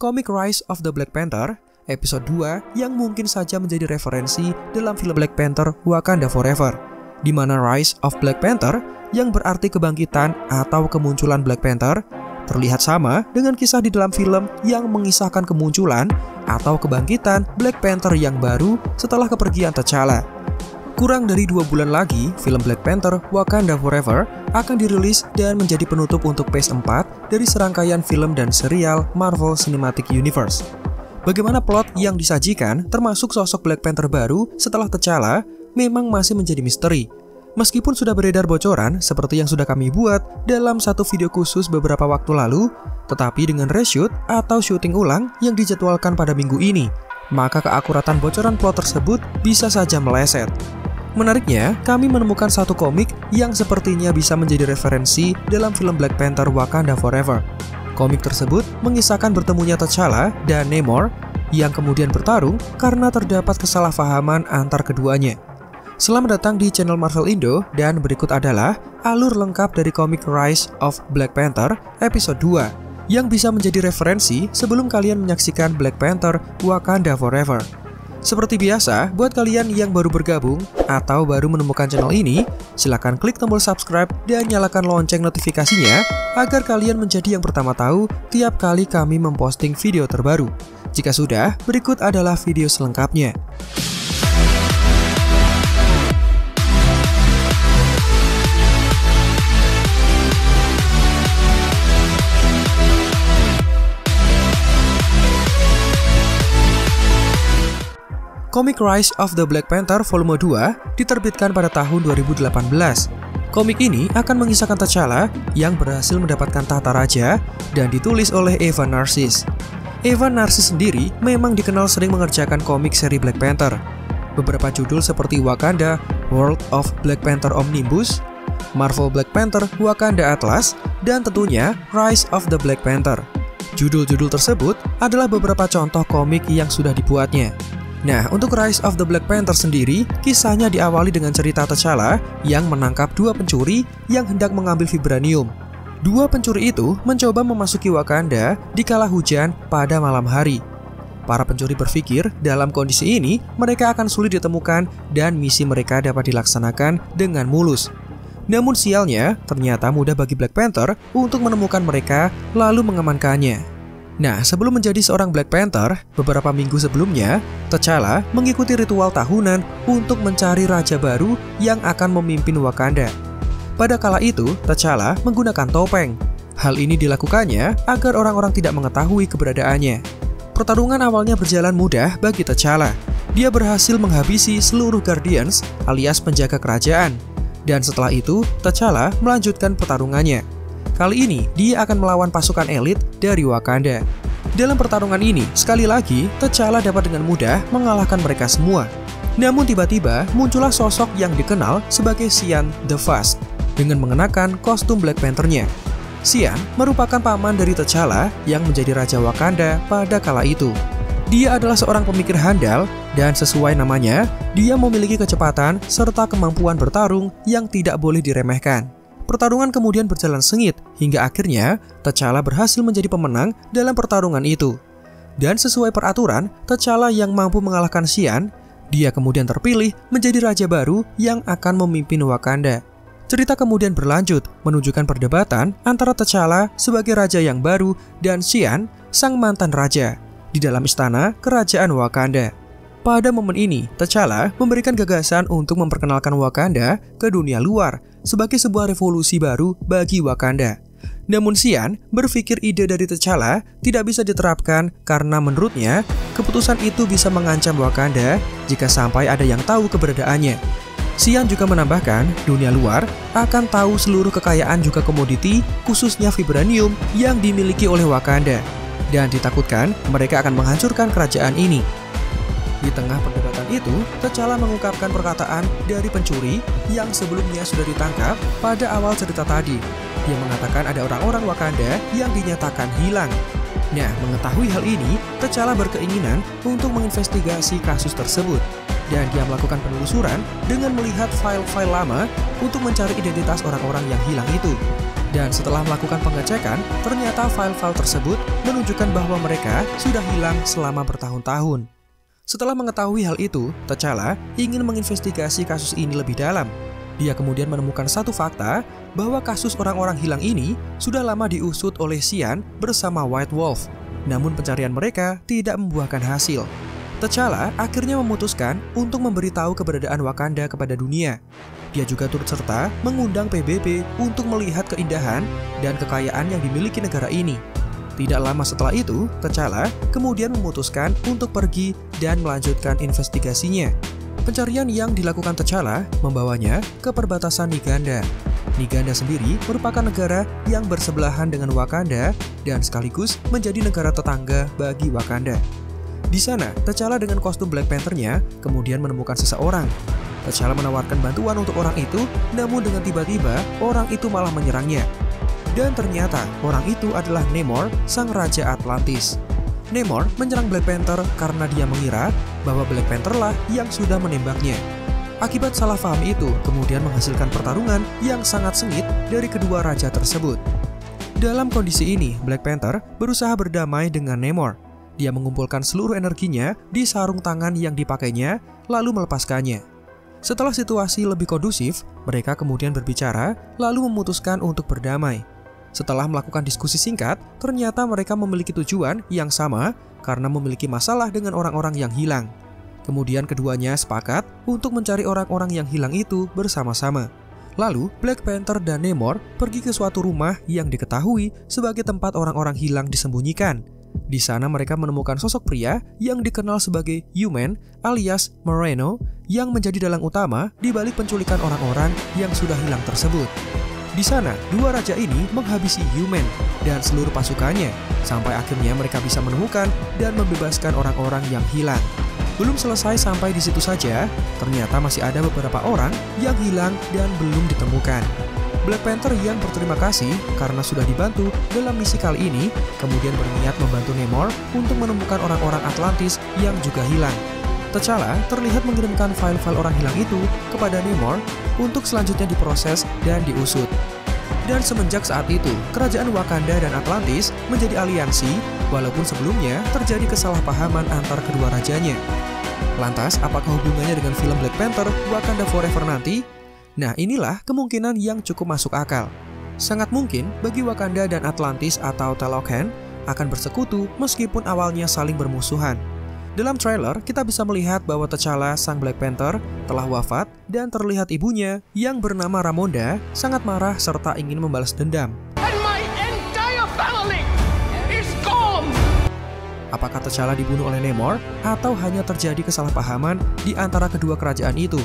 komik Rise of the Black Panther, episode 2 yang mungkin saja menjadi referensi dalam film Black Panther Wakanda Forever, di mana Rise of Black Panther yang berarti kebangkitan atau kemunculan Black Panther terlihat sama dengan kisah di dalam film yang mengisahkan kemunculan atau kebangkitan Black Panther yang baru setelah kepergian T'Challa. Kurang dari 2 bulan lagi, film Black Panther Wakanda Forever akan dirilis dan menjadi penutup untuk Phase 4 dari serangkaian film dan serial Marvel Cinematic Universe. Bagaimana plot yang disajikan termasuk sosok Black Panther baru setelah T'Challa memang masih menjadi misteri. Meskipun sudah beredar bocoran seperti yang sudah kami buat dalam satu video khusus beberapa waktu lalu, tetapi dengan reshoot atau syuting ulang yang dijadwalkan pada minggu ini, maka keakuratan bocoran plot tersebut bisa saja meleset. Menariknya, kami menemukan satu komik yang sepertinya bisa menjadi referensi dalam film Black Panther Wakanda Forever. Komik tersebut mengisahkan bertemunya T'Challa dan Namor yang kemudian bertarung karena terdapat kesalahpahaman antar keduanya. Selamat datang di channel Marvel Indo, dan berikut adalah alur lengkap dari komik Rise of Black Panther episode 2 yang bisa menjadi referensi sebelum kalian menyaksikan Black Panther Wakanda Forever. Seperti biasa, buat kalian yang baru bergabung atau baru menemukan channel ini, silakan klik tombol subscribe dan nyalakan lonceng notifikasinya agar kalian menjadi yang pertama tahu tiap kali kami memposting video terbaru. Jika sudah, berikut adalah video selengkapnya. Komik Rise of the Black Panther Volume 2 diterbitkan pada tahun 2018. Komik ini akan mengisahkan T'Challa yang berhasil mendapatkan tahta raja dan ditulis oleh Evan Narcisse. Evan Narcisse sendiri memang dikenal sering mengerjakan komik seri Black Panther. Beberapa judul seperti Wakanda World of Black Panther Omnibus, Marvel Black Panther Wakanda Atlas, dan tentunya Rise of the Black Panther. Judul-judul tersebut adalah beberapa contoh komik yang sudah dibuatnya. Nah, untuk Rise of the Black Panther sendiri, kisahnya diawali dengan cerita T'Challa yang menangkap 2 pencuri yang hendak mengambil vibranium. 2 pencuri itu mencoba memasuki Wakanda di kala hujan pada malam hari. Para pencuri berpikir dalam kondisi ini mereka akan sulit ditemukan dan misi mereka dapat dilaksanakan dengan mulus. Namun sialnya, ternyata mudah bagi Black Panther untuk menemukan mereka lalu mengamankannya. Nah, sebelum menjadi seorang Black Panther, beberapa minggu sebelumnya, T'Challa mengikuti ritual tahunan untuk mencari raja baru yang akan memimpin Wakanda. Pada kala itu, T'Challa menggunakan topeng. Hal ini dilakukannya agar orang-orang tidak mengetahui keberadaannya. Pertarungan awalnya berjalan mudah bagi T'Challa. Dia berhasil menghabisi seluruh Guardians alias penjaga kerajaan. Dan setelah itu, T'Challa melanjutkan pertarungannya. Kali ini, dia akan melawan pasukan elit dari Wakanda. Dalam pertarungan ini, sekali lagi, T'Challa dapat dengan mudah mengalahkan mereka semua. Namun tiba-tiba, muncullah sosok yang dikenal sebagai Xian the Fast dengan mengenakan kostum Black Panther-nya. Xian merupakan paman dari T'Challa yang menjadi Raja Wakanda pada kala itu. Dia adalah seorang pemikir handal, dan sesuai namanya, dia memiliki kecepatan serta kemampuan bertarung yang tidak boleh diremehkan. Pertarungan kemudian berjalan sengit, hingga akhirnya T'Challa berhasil menjadi pemenang dalam pertarungan itu. Dan sesuai peraturan, T'Challa yang mampu mengalahkan Xian, dia kemudian terpilih menjadi raja baru yang akan memimpin Wakanda. Cerita kemudian berlanjut, menunjukkan perdebatan antara T'Challa sebagai raja yang baru dan Xian, sang mantan raja, di dalam istana kerajaan Wakanda. Pada momen ini, T'Challa memberikan gagasan untuk memperkenalkan Wakanda ke dunia luar sebagai sebuah revolusi baru bagi Wakanda. Namun Xian berpikir ide dari T'Challa tidak bisa diterapkan karena menurutnya keputusan itu bisa mengancam Wakanda jika sampai ada yang tahu keberadaannya. Xian juga menambahkan dunia luar akan tahu seluruh kekayaan juga komoditi khususnya vibranium yang dimiliki oleh Wakanda, dan ditakutkan mereka akan menghancurkan kerajaan ini. Di tengah perdebatan itu, T'Challa mengungkapkan perkataan dari pencuri yang sebelumnya sudah ditangkap pada awal cerita tadi. Dia mengatakan ada orang-orang Wakanda yang dinyatakan hilang. Nah, mengetahui hal ini, T'Challa berkeinginan untuk menginvestigasi kasus tersebut. Dan dia melakukan penelusuran dengan melihat file-file lama untuk mencari identitas orang-orang yang hilang itu. Dan setelah melakukan pengecekan, ternyata file-file tersebut menunjukkan bahwa mereka sudah hilang selama bertahun-tahun. Setelah mengetahui hal itu, T'Challa ingin menginvestigasi kasus ini lebih dalam. Dia kemudian menemukan satu fakta bahwa kasus orang-orang hilang ini sudah lama diusut oleh Xian bersama White Wolf. Namun pencarian mereka tidak membuahkan hasil. T'Challa akhirnya memutuskan untuk memberitahu keberadaan Wakanda kepada dunia. Dia juga turut serta mengundang PBB untuk melihat keindahan dan kekayaan yang dimiliki negara ini. Tidak lama setelah itu, T'Challa kemudian memutuskan untuk pergi dan melanjutkan investigasinya. Pencarian yang dilakukan T'Challa membawanya ke perbatasan Niganda. Niganda sendiri merupakan negara yang bersebelahan dengan Wakanda dan sekaligus menjadi negara tetangga bagi Wakanda. Di sana, T'Challa dengan kostum Black Panther-nya kemudian menemukan seseorang. T'Challa menawarkan bantuan untuk orang itu, namun dengan tiba-tiba orang itu malah menyerangnya. Dan ternyata orang itu adalah Namor, sang Raja Atlantis. Namor menyerang Black Panther karena dia mengira bahwa Black Panther lah yang sudah menembaknya. Akibat salah paham itu, kemudian menghasilkan pertarungan yang sangat sengit dari kedua raja tersebut. Dalam kondisi ini, Black Panther berusaha berdamai dengan Namor. Dia mengumpulkan seluruh energinya di sarung tangan yang dipakainya, lalu melepaskannya. Setelah situasi lebih kondusif, mereka kemudian berbicara, lalu memutuskan untuk berdamai. Setelah melakukan diskusi singkat, ternyata mereka memiliki tujuan yang sama karena memiliki masalah dengan orang-orang yang hilang. Kemudian keduanya sepakat untuk mencari orang-orang yang hilang itu bersama-sama. Lalu, Black Panther dan Namor pergi ke suatu rumah yang diketahui sebagai tempat orang-orang hilang disembunyikan. Di sana mereka menemukan sosok pria yang dikenal sebagai Human alias Moreno yang menjadi dalang utama di balik penculikan orang-orang yang sudah hilang tersebut. Di sana, dua raja ini menghabisi Human dan seluruh pasukannya sampai akhirnya mereka bisa menemukan dan membebaskan orang-orang yang hilang. Belum selesai sampai di situ saja, ternyata masih ada beberapa orang yang hilang dan belum ditemukan. Black Panther yang berterima kasih karena sudah dibantu dalam misi kali ini, kemudian berniat membantu Namor untuk menemukan orang-orang Atlantis yang juga hilang. T'Challa terlihat mengirimkan file-file orang hilang itu kepada Namor untuk selanjutnya diproses dan diusut. Dan semenjak saat itu, kerajaan Wakanda dan Atlantis menjadi aliansi, walaupun sebelumnya terjadi kesalahpahaman antar kedua rajanya. Lantas, apakah hubungannya dengan film Black Panther Wakanda Forever nanti? Nah, inilah kemungkinan yang cukup masuk akal. Sangat mungkin bagi Wakanda dan Atlantis atau Talokan akan bersekutu meskipun awalnya saling bermusuhan. Dalam trailer, kita bisa melihat bahwa T'Challa sang Black Panther telah wafat dan terlihat ibunya yang bernama Ramonda sangat marah serta ingin membalas dendam. And my entire family is gone. Apakah T'Challa dibunuh oleh Namor atau hanya terjadi kesalahpahaman di antara kedua kerajaan itu?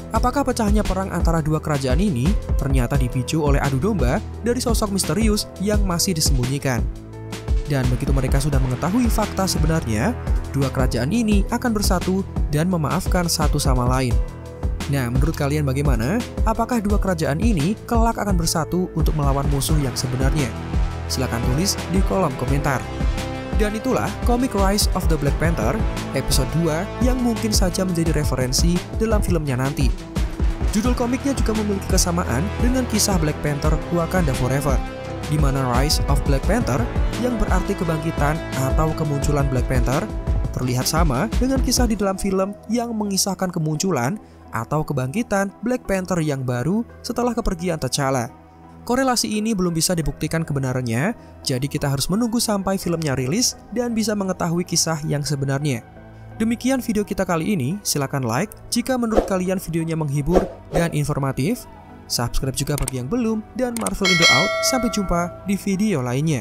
Apakah pecahnya perang antara dua kerajaan ini ternyata dipicu oleh adu domba dari sosok misterius yang masih disembunyikan? Dan begitu mereka sudah mengetahui fakta sebenarnya, dua kerajaan ini akan bersatu dan memaafkan satu sama lain. Nah, menurut kalian bagaimana? Apakah dua kerajaan ini kelak akan bersatu untuk melawan musuh yang sebenarnya? Silahkan tulis di kolom komentar. Dan itulah komik Rise of the Black Panther episode 2 yang mungkin saja menjadi referensi dalam filmnya nanti. Judul komiknya juga memiliki kesamaan dengan kisah Black Panther Wakanda Forever, di mana Rise of Black Panther yang berarti kebangkitan atau kemunculan Black Panther terlihat sama dengan kisah di dalam film yang mengisahkan kemunculan atau kebangkitan Black Panther yang baru setelah kepergian T'Challa. Korelasi ini belum bisa dibuktikan kebenarannya, jadi kita harus menunggu sampai filmnya rilis dan bisa mengetahui kisah yang sebenarnya. Demikian video kita kali ini, silakan like jika menurut kalian videonya menghibur dan informatif. Subscribe juga bagi yang belum, dan Marvel Indo out, sampai jumpa di video lainnya.